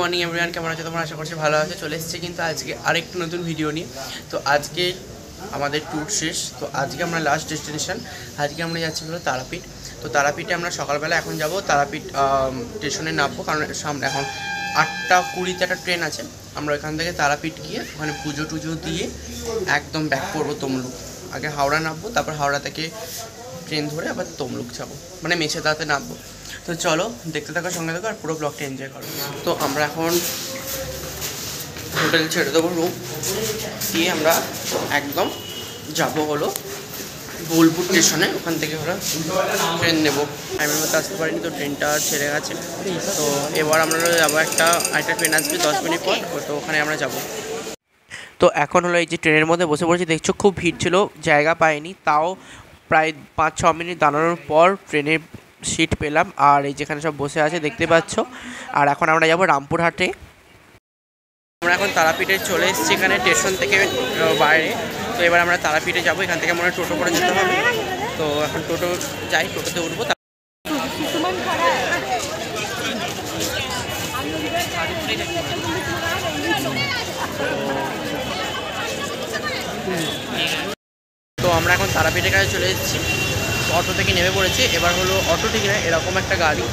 Morning everyone, কেমন আছে তোমরা? আশা করছি ভালো আছে। চলে এসেছি কিন্তু আজকে আরেকটা নতুন ভিডিও নিয়ে। তো আজকে আমাদের ট্যুর শেষ, তো আজকে আমরা লাস্ট ডেস্টিনেশন, আজকে আমরা যাচ্ছি হলো তারাপীঠ। তো তারাপীঠে আমরা সকালবেলা এখন যাব, তারাপীঠ স্টেশনে নামবো, কারণ সামনে এখন 8:20-তে একটা ট্রেন আছে। আমরা এখান থেকে তারাপীঠ গিয়ে ওখানে পুজো টুজো দিয়ে একদম ব্যাক করবো তমলুক। আগে হাওড়া নামবো, তারপর হাওড়া থেকে ট্রেন ধরে আবার তমলুক যাবো, মানে মেছেদাতে নামবো। তো চলো দেখতে থাকো, সঙ্গে থাকো আর পুরো ব্লগটা এনজয় করো। তো আমরা এখন হোটেল ছেড়ে দেবো, রুম দিয়ে আমরা একদম যাবো হলো বোলপুর স্টেশনে। ওখান থেকে ওরা ট্রেন নেবো। টাইমের মধ্যে আসতে পারিনি, তো ট্রেনটা ছেড়ে গেছে। তো এবার আমরা যাবো একটা ট্রেন আসবে 10 মিনিট পর, তো ওখানে আমরা যাবো। তো এখন হলো এই যে ট্রেনের মধ্যে বসে পড়েছি, দেখছো খুব ভিড় ছিল, জায়গা পাইনি, তাও প্রায় 5-6 মিনিট দাঁড়ানোর পর ট্রেনের সিট পেলাম। আর এই যেখানে সব বসে আছে দেখতে পাচ্ছ। আর এখন আমরা যাবো রামপুরহাটে। আমরা এখন তারাপীঠে চলে এসেছি, এখানে স্টেশন থেকে বাইরে। তো এবার আমরা তারাপীঠে যাবো, এখান থেকে মনে হয় টোটো করে যেতে হবে। তো এখন টোটো যাই, টোটোতে উঠবো। তো আমরা এখন তারাপীঠের কাছে চলে এসেছি, অটো থেকে নেমে পড়েছি। এবার হলো অটো ঠিক না, এরকম একটা গাড়ি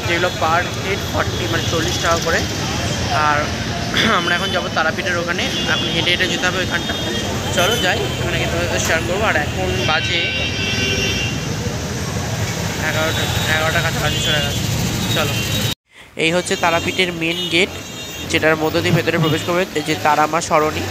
যেগুলো পার হেড 40 মানে 40 টাকা করে। আর আমরা এখন যাবো তারাপীঠের ওখানে, এখন হেঁটে হেঁটে যেতে হবে ওইখানটা। চলো যাই, ওখানে কিন্তু শেয়ার করবো। আর এখন বাজে 11টা কাছাকাছি চলে গেছে। চলো, এই হচ্ছে তারাপীঠের মেন গেট, যেটার মধ্য দিয়ে ভেতরে প্রবেশ করবে যে তারা মা সরণী।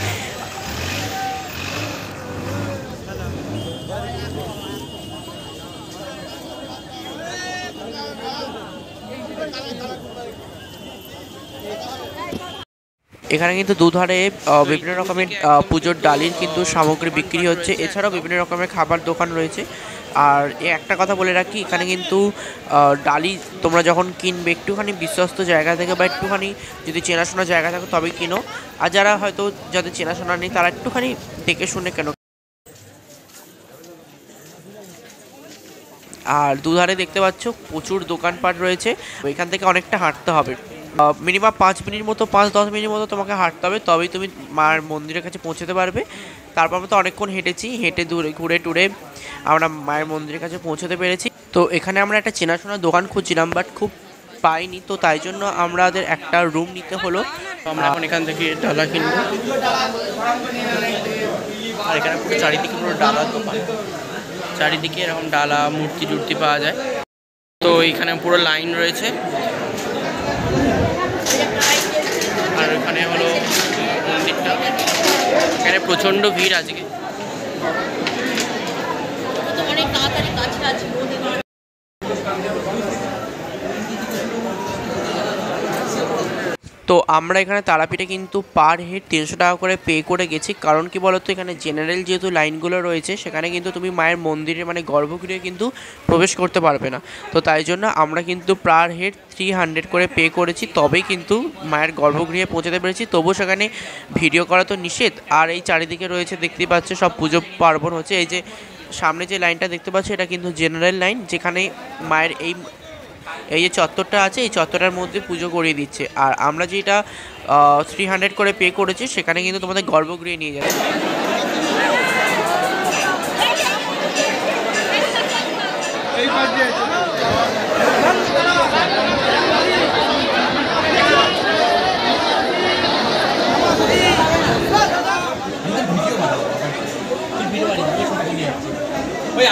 এখানে কিন্তু দুধারে বিভিন্ন রকমের পুজোর ডালির কিন্তু সামগ্রী বিক্রি হচ্ছে, এছাড়াও বিভিন্ন রকমের খাবার দোকান রয়েছে। আর একটা কথা বলে রাখি, এখানে কিন্তু ডালি তোমরা যখন কিনবে একটুখানি বিশ্বস্ত জায়গা থেকে বা একটুখানি যদি চেনাশোনা জায়গা থাকে তবেই কিনো। আর যারা হয়তো যাদের চেনাশোনা নেই তারা একটুখানি দেখে শুনে কেনো। আর দুধারে দেখতে পাচ্ছ প্রচুর দোকানপাট রয়েছে। এখান থেকে অনেকটা হাঁটতে হবে, মিনিমাম 5 মিনিট মতো, 5-10 মিনিট মতো তোমাকে হাঁটতে হবে, তবেই তুমি মায়ের মন্দিরের কাছে পৌঁছতে পারবে। তারপর আমরা তো অনেকক্ষণ হেঁটেছি, হেঁটে ঘুরে টুরে আমরা মায়ের মন্দিরের কাছে পৌঁছতে পেরেছি। তো এখানে আমরা একটা চেনাশোনা দোকান খুঁজছিলাম, বাট খুব পাইনি, তো তাই জন্য আমাদের একটা রুম নিতে হলো। আমরা এখন এখান থেকে ডালা কিনবো। আর এখানে পুরো চারিদিকে পুরো ডালার দোকান, চারিদিকে এরকম ডালা মূর্তি টুর্তি পাওয়া যায়। তো এইখানে পুরো লাইন রয়েছে। আর এখানে হলো মন্দিরটা, এখানে প্রচণ্ড ভিড় আজকে। তো আমরা এখানে তারাপীঠে কিন্তু পার হেড 300 টাকা করে পে করে গেছি। কারণ কি বলতো, এখানে জেনারেল যেহেতু লাইনগুলো রয়েছে, সেখানে কিন্তু তুমি মায়ের মন্দিরে মানে গর্ভগৃহে কিন্তু প্রবেশ করতে পারবে না। তো তাই জন্য আমরা কিন্তু পার হেড 300 করে পে করেছি, তবেই কিন্তু মায়ের গর্ভগৃহে পৌঁছাতে পেরেছি। তবুও সেখানে ভিডিও করা তো নিষেধ। আর এই চারিদিকে রয়েছে দেখতেই পাচ্ছ সব পুজো পার্বণ হচ্ছে। এই যে সামনে যে লাইনটা দেখতে পাচ্ছ, এটা কিন্তু জেনারেল লাইন, যেখানে মায়ের এই যে চত্বরটা আছে, এই চত্বরটার মধ্যে পুজো করিয়ে দিচ্ছে। আর আমরা যেটা 300 করে পে করেছি, সেখানে কিন্তু তোমাদের গর্ভগৃহে নিয়ে যাবে।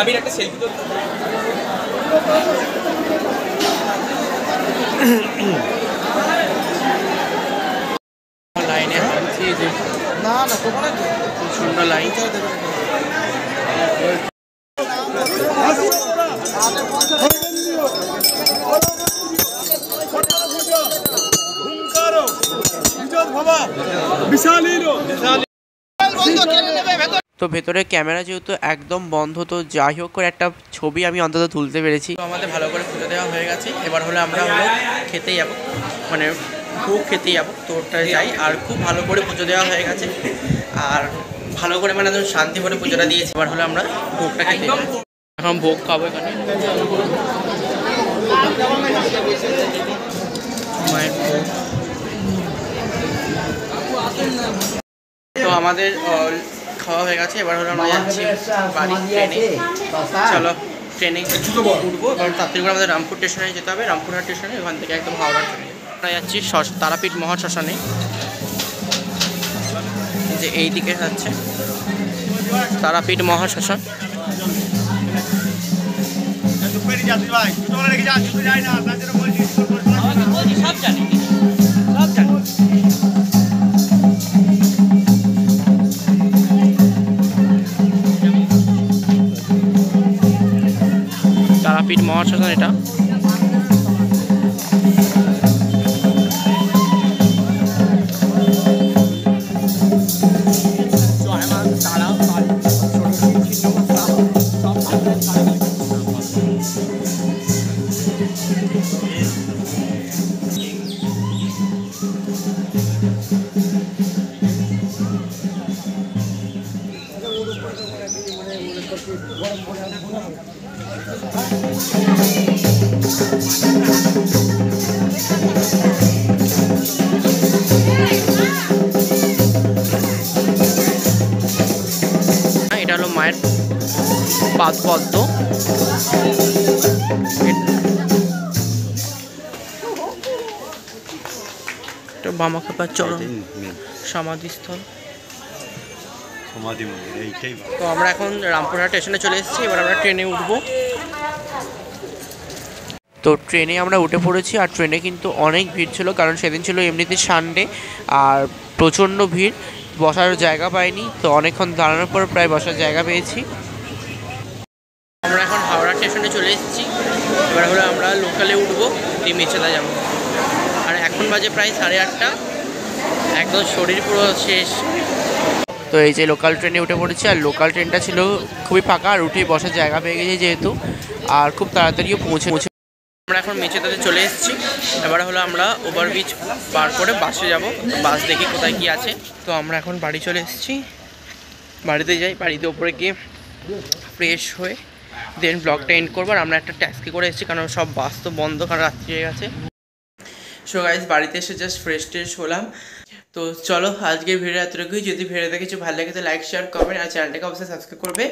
আমি একটা সেলফি তো লাইনে আছি, না না তোমার প্রচন্ড লাইন। তো ভেতরে ক্যামেরা যেহেতু একদম বন্ধ, তো যাই হোক করে একটা ছবি আমি অন্তত তুলতে পেরেছি। তো আমাদের ভালো করে পুজো দেওয়া হয়ে গেছে। এবার হলো আমরা খেতেই যাবো, মানে ভোগ খেতেই যাবো, তো ওটাই যাই। আর খুব ভালো করে পুজো দেওয়া হয়ে গেছে, আর ভালো করে মানে একদম শান্তি করে পুজোটা দিয়েছি। এবার হলো আমরা ভোগটা খেতে যাবো, এখন ভোগ খাবো এখানে। মায়ের ভোগ আমাদের খাওয়া হয়ে গেছে, এবার হলো আমরা যাচ্ছি বাড়ি ট্রেনে। চলো ট্রেনে উঠবো, এবার তাড়াতাড়ি করে আমাদের রামপুর স্টেশনে যেতে হবে, রামপুরহাট স্টেশনে, ওখান থেকে একদম হাওড়া ট্রেনে আমরা যাচ্ছি তারাপীঠ মহাশ্মশানে, যে এই দিকে যাচ্ছে তারাপীঠ মহাশ্মশান। তারাপীঠ মহাশ্মশান এটা। এটা হলো মায়ের পাদপদ্ম। বামাখ্যাপার চরণ সমাধিস্থল। তো আমরা এখন রামপুরহাট স্টেশনে চলে এসেছি, এবার আমরা ট্রেনে উঠবো। তো ট্রেনে আমরা উঠে পড়েছি, আর ট্রেনে কিন্তু অনেক ভিড় ছিল, কারণ সেদিন ছিল এমনিতে সানডে, আর প্রচণ্ড ভিড়, বসার জায়গা পাইনি। তো অনেকক্ষণ দাঁড়ানোর পর প্রায় বসার জায়গা পেয়েছি। আমরা এখন হাওড়া স্টেশনে চলে এসেছি, এবার হলো আমরা লোকালে উঠবো, দিয়ে মেচেদা যাবো। আর এখন বাজে প্রায় 8:30, একদম শরীর পুরো শেষ। তো এই যে লোকাল ট্রেনে উঠে পড়েছি, আর লোকাল ট্রেনটা ছিল খুবই ফাঁকা, আর উঠেই বসার জায়গা পেয়ে গেছি যেহেতু, আর খুব তাড়াতাড়িও পৌঁছে। আমরা এখন মেচেদাতে চলে এসেছি, এবার হলো আমরা ওভারব্রিজ পার করে বাসে যাব, বাস দেখি কোথায় কি আছে। তো আমরা এখন বাড়ি চলে এসেছি, বাড়িতে যাই, বাড়িতে ওপরে গিয়ে ফ্রেশ হয়ে দেন ব্লগটা এন্ড করবো। আর আমরা একটা ট্যাক্সি করে এসেছি, কারণ সব বাস তো বন্ধ, কারণ রাত্রি হয়ে গেছে। সো গাইজ বাড়িতে এসে জাস্ট ফ্রেশ ট্রেশ হলাম। তো চলো আজকের ভিডিও এতটুকুই। যদি ভিডিওতে কিছু ভালো লাগে তো লাইক শেয়ার কমেন্ট, আর চ্যানেলটাকে অবশ্যই সাবস্ক্রাইব করবে,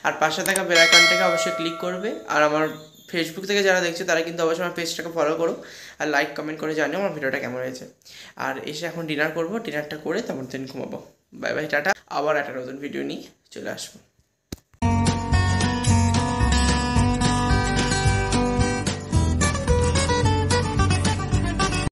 আর পাশে থাকা বেল আইকনটাকে অবশ্যই ক্লিক করবে। আর আমার ফেসবুক থেকে যারা দেখছে তারা কিন্তু অবশ্যই আমার পেজটাকে ফলো করো, আর লাইক কমেন্ট করে জানিও আমার ভিডিওটা কেমন হয়েছে। আর এসে এখন ডিনার করবো, ডিনারটা করে তারপর দিন ঘুমাবো। Bye bye, tata. আবার একটা নতুন ভিডিও নিয়ে চলে আসবো।